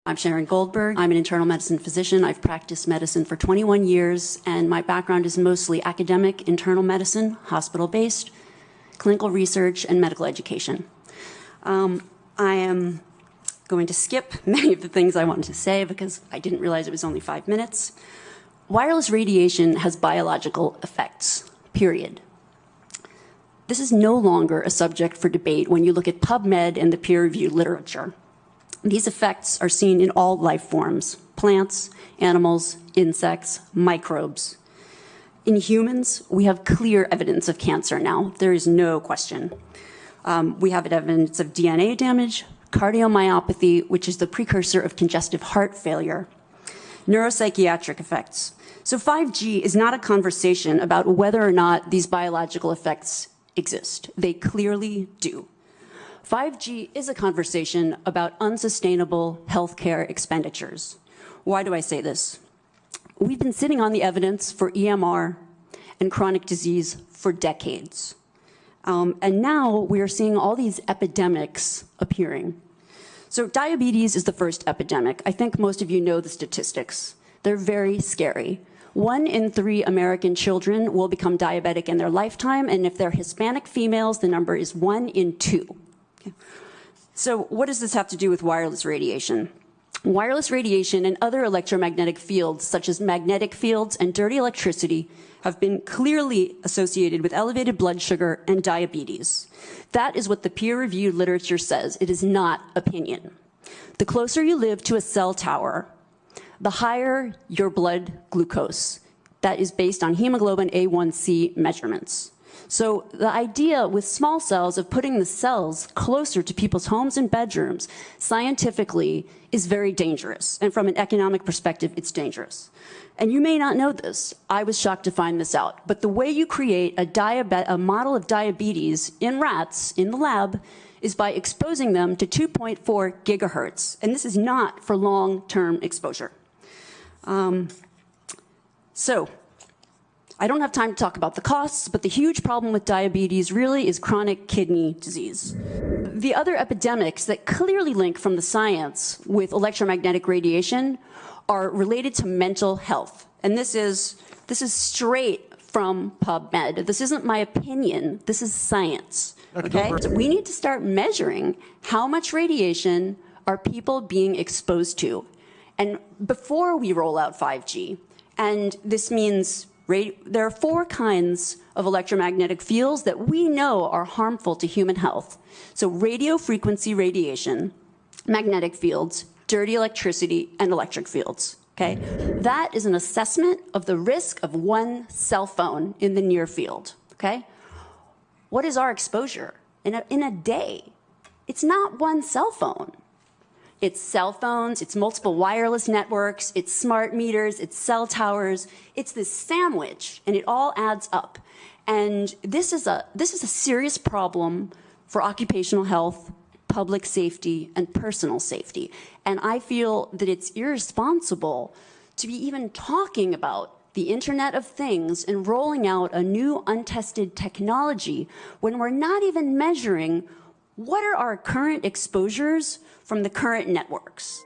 I'm Sharon Goldberg. I'm an internal medicine physician. I've practiced medicine for 21 years, and my background is mostly academic internal medicine, hospital-based, clinical research, and medical education. I am going to skip many of the things I wanted to say because I didn't realize it was only 5 minutes. Wireless radiation has biological effects, period. This is no longer a subject for debate when you look at PubMed and the peer-reviewed literature. These effects are seen in all life forms: plants, animals, insects, microbes. In humans, we have clear evidence of cancer now. There is no question. We have evidence of DNA damage, cardiomyopathy, which is the precursor of congestive heart failure, neuropsychiatric effects. So 5G is not a conversation about whether or not these biological effects exist. They clearly do. 5G is a conversation about unsustainable healthcare expenditures. Why do I say this? We've been sitting on the evidence for EMR and chronic disease for decades. And now we are seeing all these epidemics appearing. So diabetes is the first epidemic. I think most of you know the statistics. They're very scary. 1 in 3 American children will become diabetic in their lifetime, and if they're Hispanic females, the number is 1 in 2. Okay. So what does this have to do with wireless radiation? Wireless radiation and other electromagnetic fields, such as magnetic fields and dirty electricity, have been clearly associated with elevated blood sugar and diabetes. That is what the peer-reviewed literature says. It is not opinion. The closer you live to a cell tower, the higher your blood glucose. That is based on hemoglobin A1C measurements. So the idea with small cells of putting the cells closer to people's homes and bedrooms scientifically is very dangerous. And from an economic perspective, it's dangerous. And you may not know this. I was shocked to find this out. But the way you create a model of diabetes in rats in the lab is by exposing them to 2.4 gigahertz. And this is not for long-term exposure. So I don't have time to talk about the costs, but the huge problem with diabetes really is chronic kidney disease. The other epidemics that clearly link from the science with electromagnetic radiation are related to mental health. And this is straight from PubMed. This isn't my opinion. This is science. Okay? So we need to start measuring how much radiation are people being exposed to. And before we roll out 5G, and this means there are 4 kinds of electromagnetic fields that we know are harmful to human health. So radio frequency radiation, magnetic fields, dirty electricity, and electric fields. Okay? That is an assessment of the risk of 1 cell phone in the near field. Okay? What is our exposure in a day? It's not 1 cell phone. It's cell phones, it's multiple wireless networks, it's smart meters, it's cell towers. It's this sandwich, and it all adds up. And this is a serious problem for occupational health, public safety, and personal safety. And I feel that it's irresponsible to be even talking about the Internet of Things and rolling out a new untested technology when we're not even measuring what are our current exposures from the current networks.